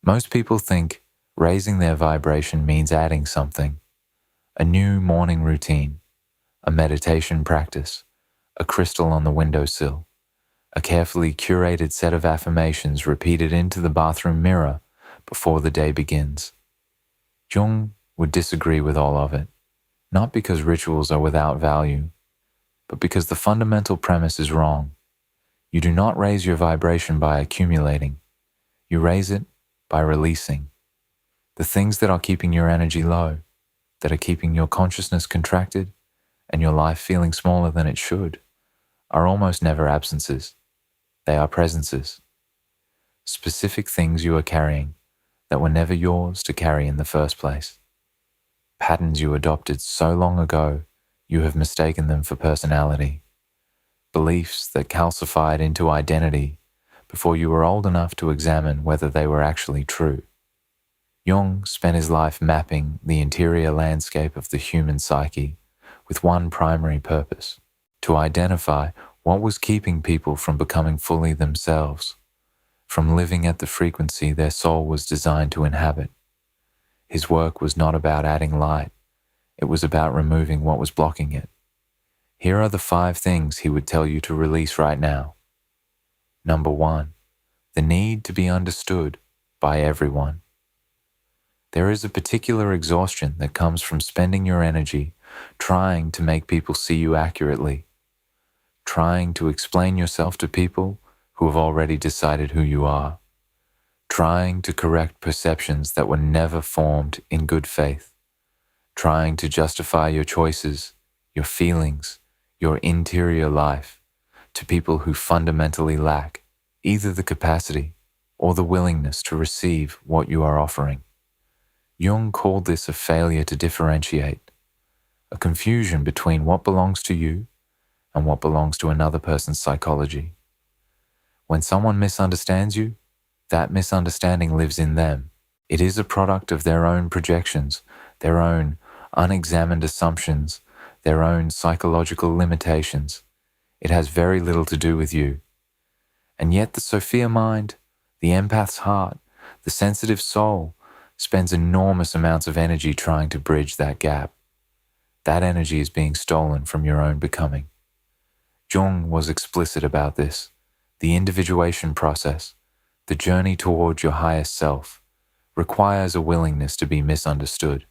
Most people think raising their vibration means adding something, a new morning routine, a meditation practice, a crystal on the windowsill, a carefully curated set of affirmations repeated into the bathroom mirror before the day begins. Jung would disagree with all of it, not because rituals are without value, but because the fundamental premise is wrong. You do not raise your vibration by accumulating. You raise it by releasing. The things that are keeping your energy low, that are keeping your consciousness contracted and your life feeling smaller than it should, are almost never absences. They are presences. Specific things you are carrying that were never yours to carry in the first place. Patterns you adopted so long ago you have mistaken them for personality. Beliefs that calcified into identity before you were old enough to examine whether they were actually true. Jung spent his life mapping the interior landscape of the human psyche with one primary purpose: to identify what was keeping people from becoming fully themselves, from living at the frequency their soul was designed to inhabit. His work was not about adding light, it was about removing what was blocking it. Here are the 5 things he would tell you to release right now. Number 1, the need to be understood by everyone. There is a particular exhaustion that comes from spending your energy trying to make people see you accurately, trying to explain yourself to people who have already decided who you are, trying to correct perceptions that were never formed in good faith, trying to justify your choices, your feelings, your interior life to people who fundamentally lack either the capacity or the willingness to receive what you are offering. Jung called this a failure to differentiate, a confusion between what belongs to you and what belongs to another person's psychology. When someone misunderstands you, that misunderstanding lives in them. It is a product of their own projections, their own unexamined assumptions, their own psychological limitations. It has very little to do with you. And yet the Sophia mind, the empath's heart, the sensitive soul, spends enormous amounts of energy trying to bridge that gap. That energy is being stolen from your own becoming. Jung was explicit about this. The individuation process, the journey toward your highest self, requires a willingness to be misunderstood,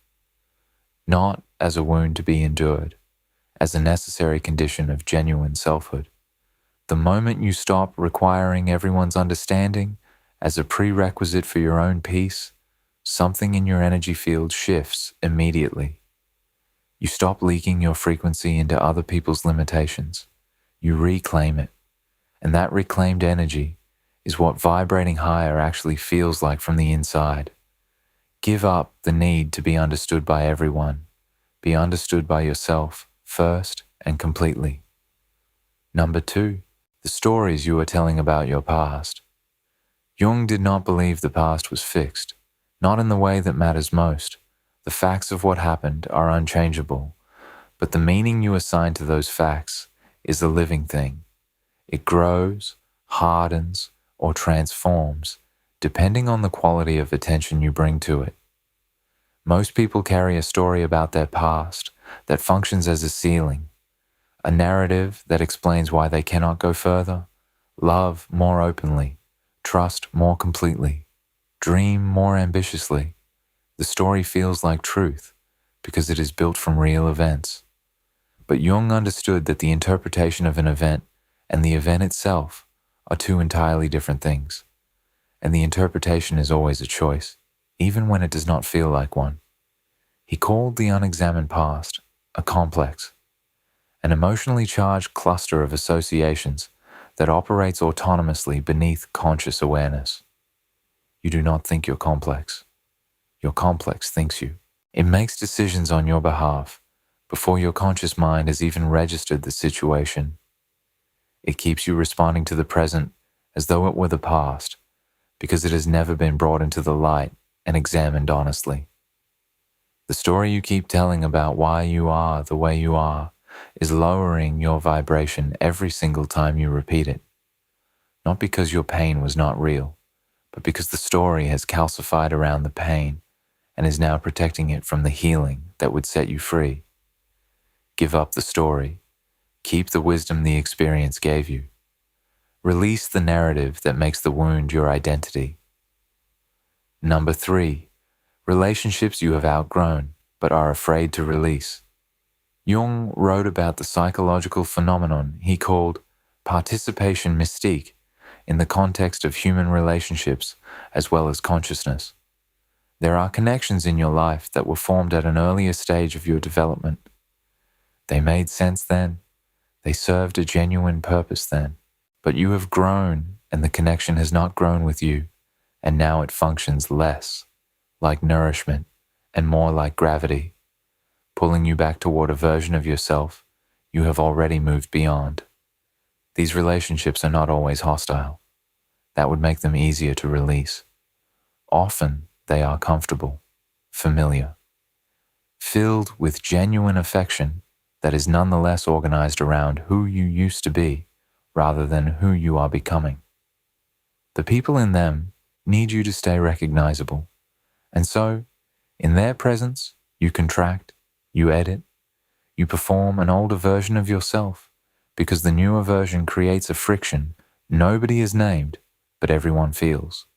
not as a wound to be endured, as a necessary condition of genuine selfhood. The moment you stop requiring everyone's understanding as a prerequisite for your own peace, something in your energy field shifts immediately. You stop leaking your frequency into other people's limitations. You reclaim it. And that reclaimed energy is what vibrating higher actually feels like from the inside. Give up the need to be understood by everyone. Be understood by yourself first and completely. Number 2, the stories you are telling about your past. Jung did not believe the past was fixed. Not in the way that matters most. The facts of what happened are unchangeable, but the meaning you assign to those facts is a living thing. It grows, hardens, or transforms, depending on the quality of attention you bring to it. Most people carry a story about their past that functions as a ceiling, a narrative that explains why they cannot go further, love more openly, trust more completely, dream more ambitiously. The story feels like truth because it is built from real events. But Jung understood that the interpretation of an event and the event itself are 2 entirely different things. And the interpretation is always a choice, even when it does not feel like one. He called the unexamined past a complex, an emotionally charged cluster of associations that operates autonomously beneath conscious awareness. You do not think you're complex. Your complex thinks you. It makes decisions on your behalf before your conscious mind has even registered the situation. It keeps you responding to the present as though it were the past, because it has never been brought into the light and examined honestly. The story you keep telling about why you are the way you are is lowering your vibration every single time you repeat it. Not because your pain was not real, but because the story has calcified around the pain and is now protecting it from the healing that would set you free. Give up the story. Keep the wisdom the experience gave you. Release the narrative that makes the wound your identity. Number 3, relationships you have outgrown but are afraid to release. Jung wrote about the psychological phenomenon he called participation mystique in the context of human relationships as well as consciousness. There are connections in your life that were formed at an earlier stage of your development. They made sense then. They served a genuine purpose then. But you have grown and the connection has not grown with you, and now it functions less like nourishment and more like gravity, pulling you back toward a version of yourself you have already moved beyond. These relationships are not always hostile. That would make them easier to release. Often they are comfortable, familiar, filled with genuine affection that is nonetheless organized around who you used to be rather than who you are becoming. The people in them need you to stay recognizable, and so, in their presence, you contract, you edit, you perform an older version of yourself, because the newer version creates a friction nobody is named, but everyone feels.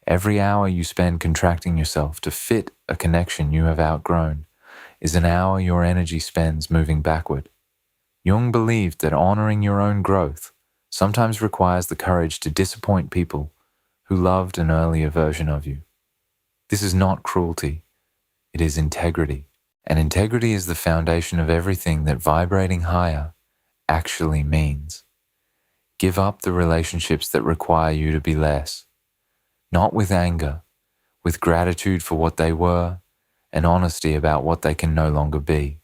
Every hour you spend contracting yourself to fit a connection you have outgrown is an hour your energy spends moving backward. Jung believed that honoring your own growth sometimes requires the courage to disappoint people who loved an earlier version of you. This is not cruelty, it is integrity. And integrity is the foundation of everything that vibrating higher actually means. Give up the relationships that require you to be less, not with anger, with gratitude for what they were and honesty about what they can no longer be.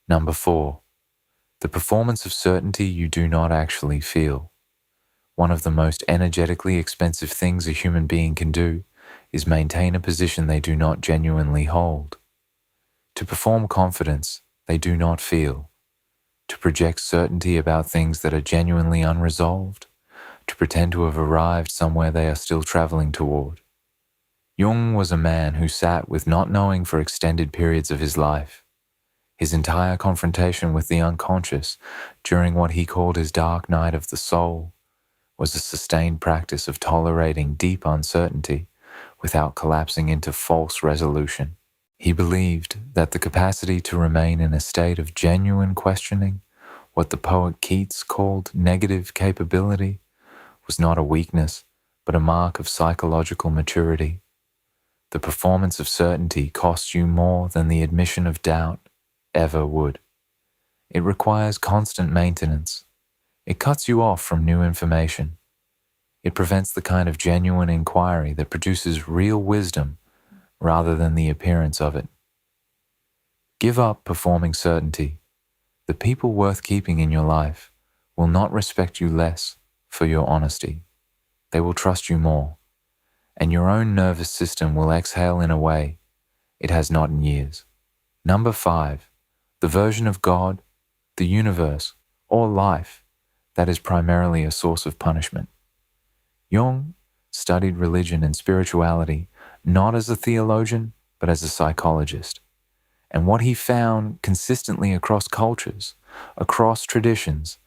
Number 4, the performance of certainty you do not actually feel. One of the most energetically expensive things a human being can do is maintain a position they do not genuinely hold. To perform confidence they do not feel. To project certainty about things that are genuinely unresolved. To pretend to have arrived somewhere they are still traveling toward. Jung was a man who sat with not knowing for extended periods of his life. His entire confrontation with the unconscious during what he called his dark night of the soul was a sustained practice of tolerating deep uncertainty without collapsing into false resolution. He believed that the capacity to remain in a state of genuine questioning, what the poet Keats called negative capability, was not a weakness, but a mark of psychological maturity. The performance of certainty costs you more than the admission of doubt ever would. It requires constant maintenance. It cuts you off from new information. It prevents the kind of genuine inquiry that produces real wisdom rather than the appearance of it. Give up performing certainty. The people worth keeping in your life will not respect you less for your honesty. They will trust you more, and your own nervous system will exhale in a way it has not in years. Number 5, the version of God, the universe, or life that is primarily a source of punishment. Jung studied religion and spirituality not as a theologian, but as a psychologist. And what he found consistently across cultures, across traditions,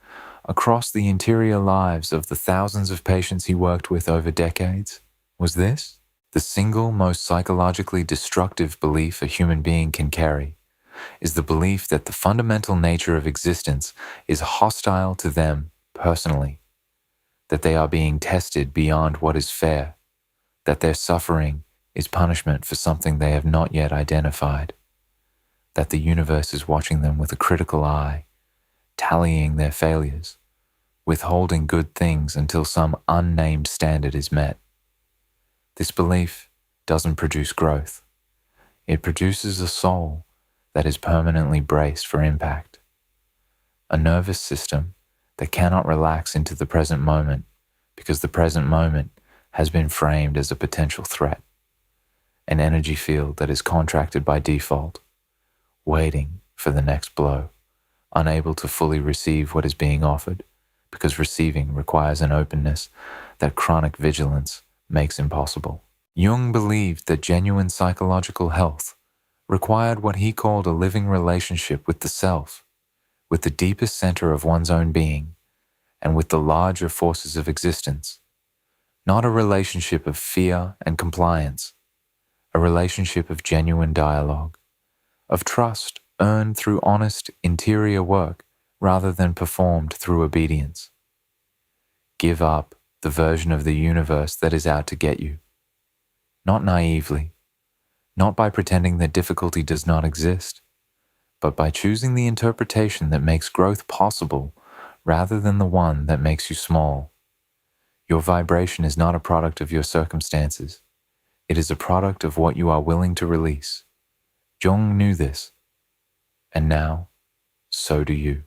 across the interior lives of the thousands of patients he worked with over decades was this: the single most psychologically destructive belief a human being can carry is the belief that the fundamental nature of existence is hostile to them personally, that they are being tested beyond what is fair, that their suffering is punishment for something they have not yet identified, that the universe is watching them with a critical eye, tallying their failures, withholding good things until some unnamed standard is met. This belief doesn't produce growth. It produces a soul that is permanently braced for impact, a nervous system that cannot relax into the present moment because the present moment has been framed as a potential threat, an energy field that is contracted by default, waiting for the next blow, unable to fully receive what is being offered because receiving requires an openness that chronic vigilance makes impossible. Jung believed that genuine psychological health required what he called a living relationship with the self, with the deepest center of one's own being, and with the larger forces of existence. Not a relationship of fear and compliance, a relationship of genuine dialogue, of trust earned through honest interior work rather than performed through obedience. Give up the version of the universe that is out to get you. Not naively, not by pretending that difficulty does not exist, but by choosing the interpretation that makes growth possible rather than the one that makes you small. Your vibration is not a product of your circumstances. It is a product of what you are willing to release. Jung knew this, and now, so do you.